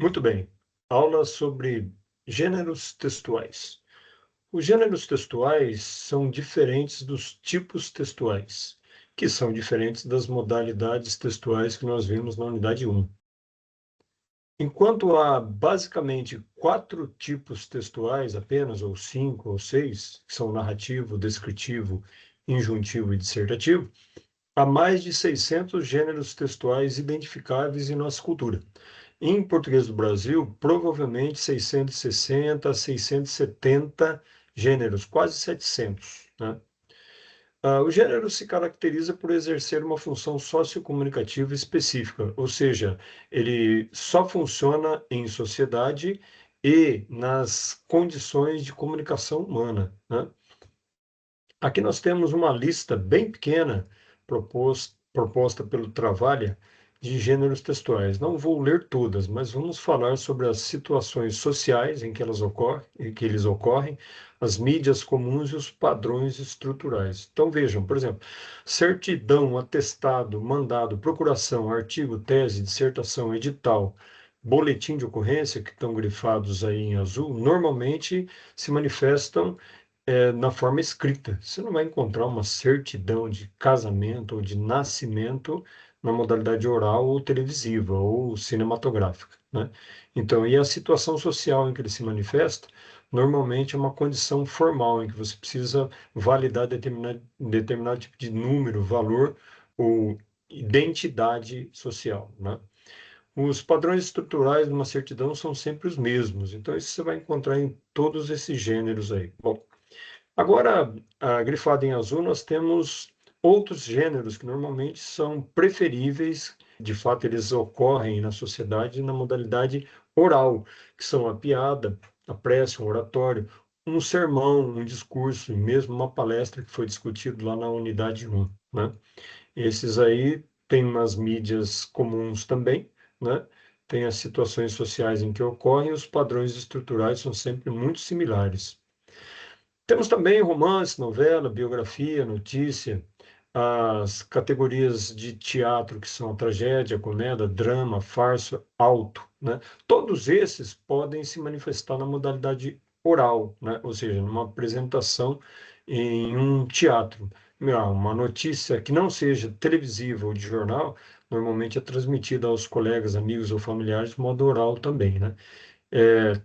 Muito bem. Aula sobre gêneros textuais. Os gêneros textuais são diferentes dos tipos textuais, que são diferentes das modalidades textuais que nós vimos na unidade 1. Enquanto há basicamente 4 tipos textuais apenas, ou 5 ou 6, que são narrativo, descritivo, injuntivo e dissertativo, há mais de 600 gêneros textuais identificáveis em nossa cultura. Em português do Brasil, provavelmente 660 a 670 gêneros, quase 700, né? O gênero se caracteriza por exercer uma função sociocomunicativa específica, ou seja, ele só funciona em sociedade e nas condições de comunicação humana, né? Aqui nós temos uma lista bem pequena proposta pelo Travalha de gêneros textuais. Não vou ler todas, mas vamos falar sobre as situações sociais em que eles ocorrem, as mídias comuns e os padrões estruturais. Então vejam, por exemplo, certidão, atestado, mandado, procuração, artigo, tese, dissertação, edital, boletim de ocorrência, que estão grifados aí em azul, normalmente se manifestam na forma escrita. Você não vai encontrar uma certidão de casamento ou de nascimento na modalidade oral ou televisiva ou cinematográfica, né? Então, e a situação social em que ele se manifesta, normalmente é uma condição formal em que você precisa validar determinado tipo de número, valor ou identidade social, né? Os padrões estruturais de uma certidão são sempre os mesmos, então isso você vai encontrar em todos esses gêneros aí. Bom, agora, grifado em azul, nós temos outros gêneros que normalmente são preferíveis, de fato, eles ocorrem na sociedade na modalidade oral, que são a piada, a prece, um oratório, um sermão, um discurso, e mesmo uma palestra que foi discutido lá na unidade 1, né? Esses aí têm umas mídias comuns também, né? Tem as situações sociais em que ocorrem, e os padrões estruturais são sempre muito similares. Temos também romance, novela, biografia, notícia, as categorias de teatro, que são a tragédia, comédia, drama, farsa, alto, né? Todos esses podem se manifestar na modalidade oral, né? Ou seja, numa apresentação em um teatro. Uma notícia que não seja televisiva ou de jornal, normalmente é transmitida aos colegas, amigos ou familiares de modo oral também, né?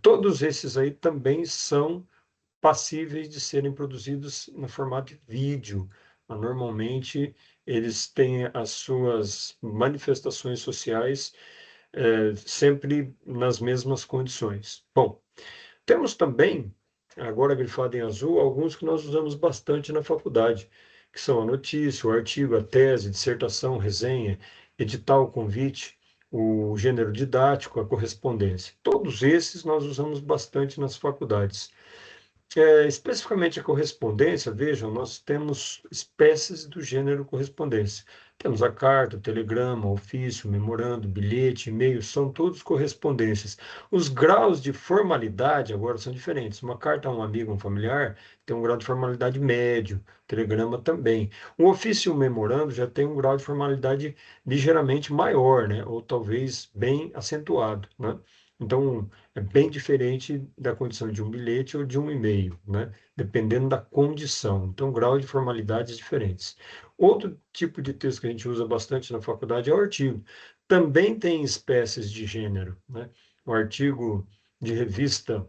Todos esses aí também são passíveis de serem produzidos no formato de vídeo. Normalmente, eles têm as suas manifestações sociais sempre nas mesmas condições. Bom, temos também, agora grifado em azul, alguns que nós usamos bastante na faculdade, que são a notícia, o artigo, a tese, dissertação, resenha, edital, convite, o gênero didático, a correspondência. Todos esses nós usamos bastante nas faculdades. Especificamente a correspondência, vejam, nós temos espécies do gênero correspondência. Temos a carta, o telegrama, o ofício, o memorando, bilhete, e-mail, são todos correspondências. Os graus de formalidade agora são diferentes. Uma carta a um amigo, um familiar, tem um grau de formalidade médio, telegrama também. Um ofício e um memorando já tem um grau de formalidade ligeiramente maior, né? Ou talvez bem acentuado, né? Então, é bem diferente da condição de um bilhete ou de um e-mail, né? Dependendo da condição. Então, grau de formalidades diferentes. Outro tipo de texto que a gente usa bastante na faculdade é o artigo. Também tem espécies de gênero, né? O artigo de revista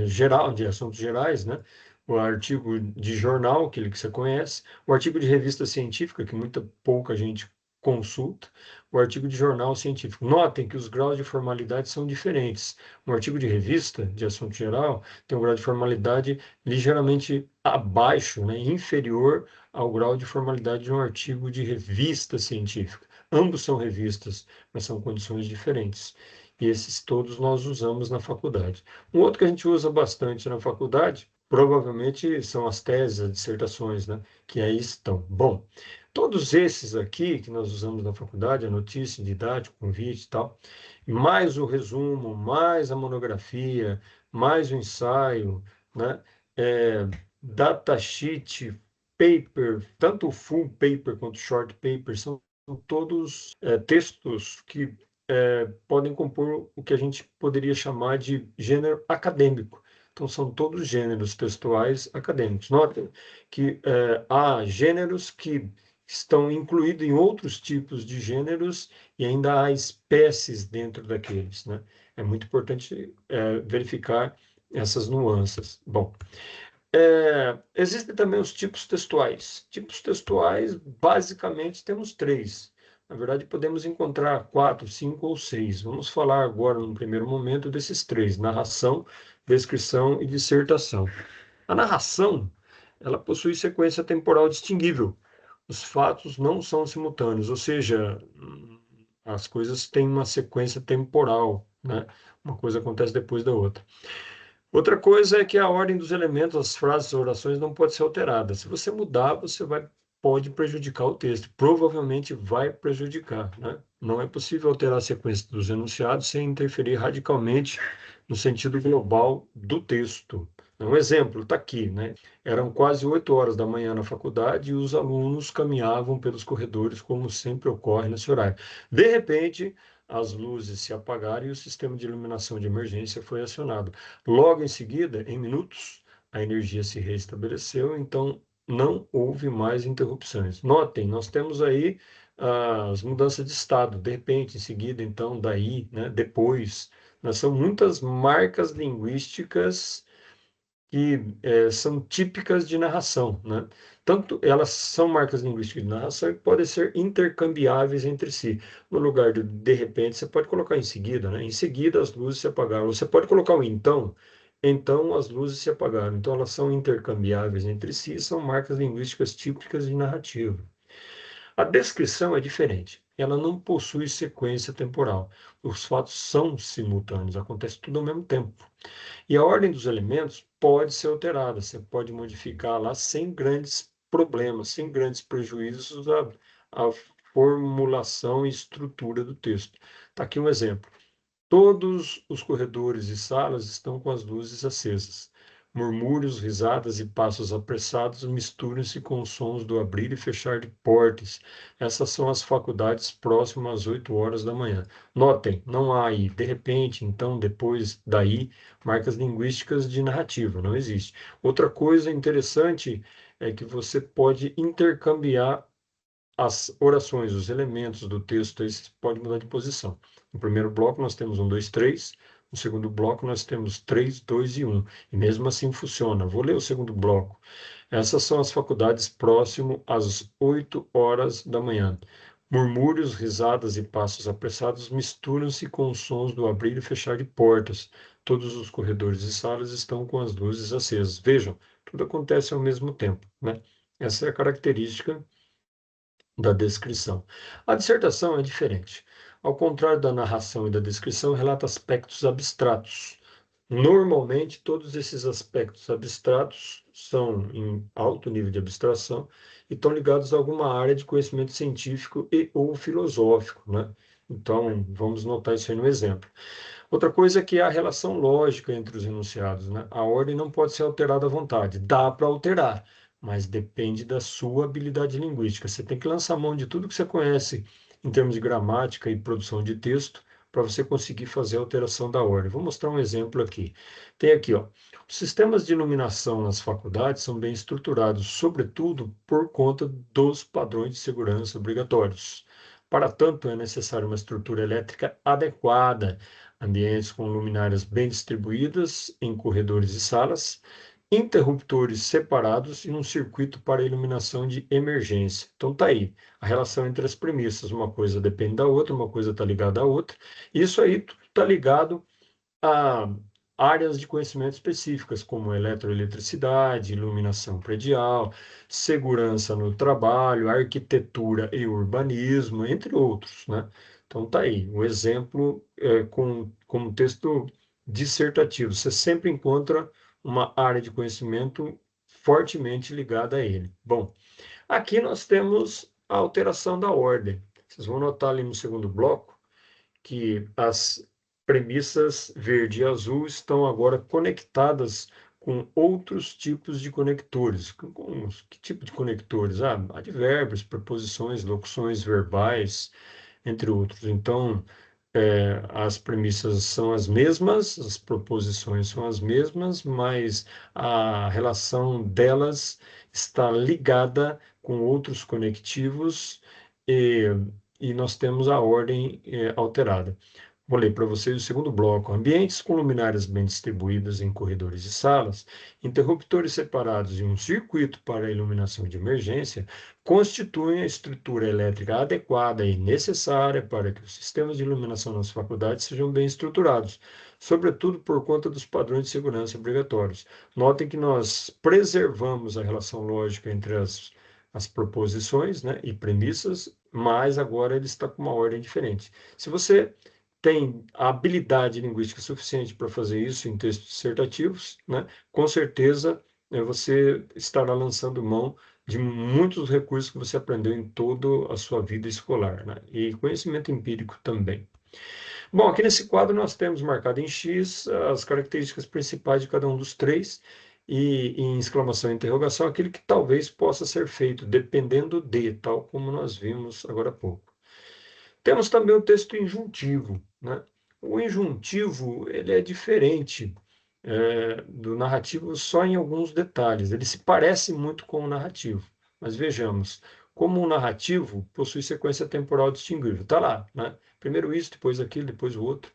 geral, de assuntos gerais, né? O artigo de jornal, aquele que você conhece, o artigo de revista científica, que muita pouca gente consulta, o artigo de jornal científico. Notem que os graus de formalidade são diferentes. Um artigo de revista, de assunto geral, tem um grau de formalidade ligeiramente abaixo, né? Inferior ao grau de formalidade de um artigo de revista científica. Ambos são revistas, mas são condições diferentes. E esses todos nós usamos na faculdade. Um outro que a gente usa bastante na faculdade, provavelmente são as teses, as dissertações, né? Que aí estão. Bom, todos esses aqui que nós usamos na faculdade, a notícia, didático, convite e tal, mais o resumo, mais a monografia, mais o ensaio, né? É, datasheet, paper, tanto o full paper quanto o short paper, são todos textos que podem compor o que a gente poderia chamar de gênero acadêmico. Então, são todos gêneros textuais acadêmicos. Notem que há gêneros que estão incluídos em outros tipos de gêneros e ainda há espécies dentro daqueles, né? É muito importante verificar essas nuances. Bom, existem também os tipos textuais. Tipos textuais, basicamente, temos três. Na verdade, podemos encontrar quatro, cinco ou seis. Vamos falar agora, num primeiro momento, desses três: narração, descrição e dissertação. A narração, ela possui sequência temporal distinguível. Os fatos não são simultâneos, ou seja, as coisas têm uma sequência temporal, né? Uma coisa acontece depois da outra. Outra coisa é que a ordem dos elementos, as frases, as orações não pode ser alterada. Se você mudar, pode prejudicar o texto. Provavelmente vai prejudicar, né? Não é possível alterar a sequência dos enunciados sem interferir radicalmente no sentido global do texto. Um exemplo está aqui, né? Eram quase 8 horas da manhã na faculdade e os alunos caminhavam pelos corredores, como sempre ocorre nesse horário. De repente, as luzes se apagaram e o sistema de iluminação de emergência foi acionado. Logo em seguida, em minutos, a energia se restabeleceu, então não houve mais interrupções. Notem, nós temos aí as mudanças de estado, de repente, em seguida, então, daí, né, depois. São muitas marcas linguísticas que são típicas de narração, né? Tanto elas são marcas linguísticas de narração que podem ser intercambiáveis entre si. No lugar de repente, você pode colocar em seguida, né? Em seguida as luzes se apagaram. Você pode colocar o então, então as luzes se apagaram. Então elas são intercambiáveis entre si, são marcas linguísticas típicas de narrativa. A descrição é diferente. Ela não possui sequência temporal. Os fatos são simultâneos, acontece tudo ao mesmo tempo. E a ordem dos elementos pode ser alterada, você pode modificar lá sem grandes problemas, sem grandes prejuízos à formulação e estrutura do texto. Está aqui um exemplo. Todos os corredores e salas estão com as luzes acesas. Murmúrios, risadas e passos apressados misturam-se com os sons do abrir e fechar de portas. Essas são as faculdades próximas às 8 horas da manhã. Notem, não há aí, de repente, então, depois, daí, marcas linguísticas de narrativa, não existe. Outra coisa interessante é que você pode intercambiar as orações, os elementos do texto, esses podem mudar de posição. No primeiro bloco nós temos 1, 2, 3. No segundo bloco nós temos 3, 2 e 1. E mesmo assim funciona. Vou ler o segundo bloco. Essas são as faculdades próximo às 8 horas da manhã. Murmúrios, risadas e passos apressados misturam-se com os sons do abrir e fechar de portas. Todos os corredores e salas estão com as luzes acesas. Vejam, tudo acontece ao mesmo tempo, né? Essa é a característica da descrição. A dissertação é diferente. Ao contrário da narração e da descrição, relata aspectos abstratos. Normalmente, todos esses aspectos abstratos são em alto nível de abstração e estão ligados a alguma área de conhecimento científico e ou filosófico, né? Então, vamos notar isso aí no exemplo. Outra coisa é que há relação lógica entre os enunciados, né? A ordem não pode ser alterada à vontade. Dá para alterar, mas depende da sua habilidade linguística. Você tem que lançar mão de tudo que você conhece em termos de gramática e produção de texto para você conseguir fazer a alteração da ordem. Vou mostrar um exemplo aqui. Tem aqui, ó. Os sistemas de iluminação nas faculdades são bem estruturados, sobretudo por conta dos padrões de segurança obrigatórios. Para tanto, é necessária uma estrutura elétrica adequada, ambientes com luminárias bem distribuídas em corredores e salas, interruptores separados e um circuito para iluminação de emergência. Então tá aí a relação entre as premissas, uma coisa depende da outra, uma coisa está ligada à outra. Isso aí tudo está ligado a áreas de conhecimento específicas, como eletroeletricidade, iluminação predial, segurança no trabalho, arquitetura e urbanismo, entre outros, né? Então tá aí, um exemplo com um texto dissertativo. Você sempre encontra uma área de conhecimento fortemente ligada a ele. Bom, aqui nós temos a alteração da ordem. Vocês vão notar ali no segundo bloco que as premissas verde e azul estão agora conectadas com outros tipos de conectores. Que tipo de conectores? Advérbios, preposições, locuções verbais, entre outros. Então, as premissas são as mesmas, as proposições são as mesmas, mas a relação delas está ligada com outros conectivos e, e nós temos a ordem alterada. Vou ler para vocês o segundo bloco. Ambientes com luminárias bem distribuídas em corredores e salas, interruptores separados e um circuito para a iluminação de emergência constituem a estrutura elétrica adequada e necessária para que os sistemas de iluminação nas faculdades sejam bem estruturados, sobretudo por conta dos padrões de segurança obrigatórios. Notem que nós preservamos a relação lógica entre as proposições, né, e premissas, mas agora ele está com uma ordem diferente. Se você tem a habilidade linguística suficiente para fazer isso em textos dissertativos, né, com certeza você estará lançando mão de muitos recursos que você aprendeu em toda a sua vida escolar, né, e conhecimento empírico também. Bom, aqui nesse quadro nós temos marcado em X as características principais de cada um dos três, e em exclamação e interrogação aquilo que talvez possa ser feito, dependendo de, tal como nós vimos agora há pouco. Temos também o texto injuntivo, né? O injuntivo ele é diferente do narrativo só em alguns detalhes. Ele se parece muito com o narrativo, mas vejamos, como o narrativo possui sequência temporal distinguível. Está lá, né? Primeiro isso, depois aquilo, depois o outro.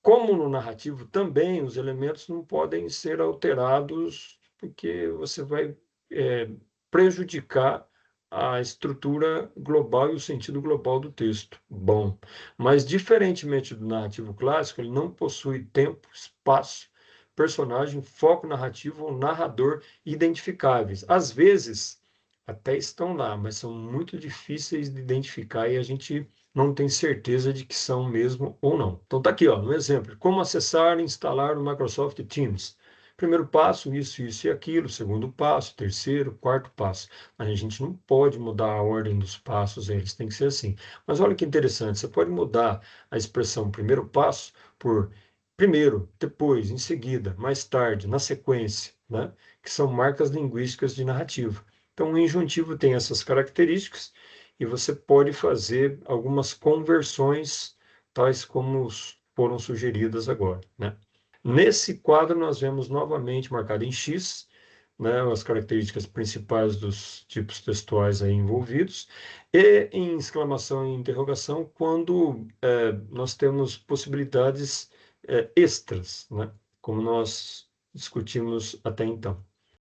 Como no narrativo também, os elementos não podem ser alterados, porque você vai é, prejudicar a estrutura global e o sentido global do texto. Bom, mas diferentemente do narrativo clássico, ele não possui tempo, espaço, personagem, foco narrativo ou narrador identificáveis. Às vezes, até estão lá, mas são muito difíceis de identificar e a gente não tem certeza de que são mesmo ou não. Então tá aqui, ó, um exemplo. Como acessar e instalar o Microsoft Teams. Primeiro passo, isso e aquilo. Segundo passo, terceiro, quarto passo. A gente não pode mudar a ordem dos passos, eles têm que ser assim. Mas olha que interessante, você pode mudar a expressão primeiro passo por primeiro, depois, em seguida, mais tarde, na sequência, né? Que são marcas linguísticas de narrativa. Então, o injuntivo tem essas características e você pode fazer algumas conversões, tais como foram sugeridas agora, né? Nesse quadro, nós vemos novamente marcado em X, né, as características principais dos tipos textuais aí envolvidos, e em exclamação e interrogação, quando nós temos possibilidades extras, né, como nós discutimos até então.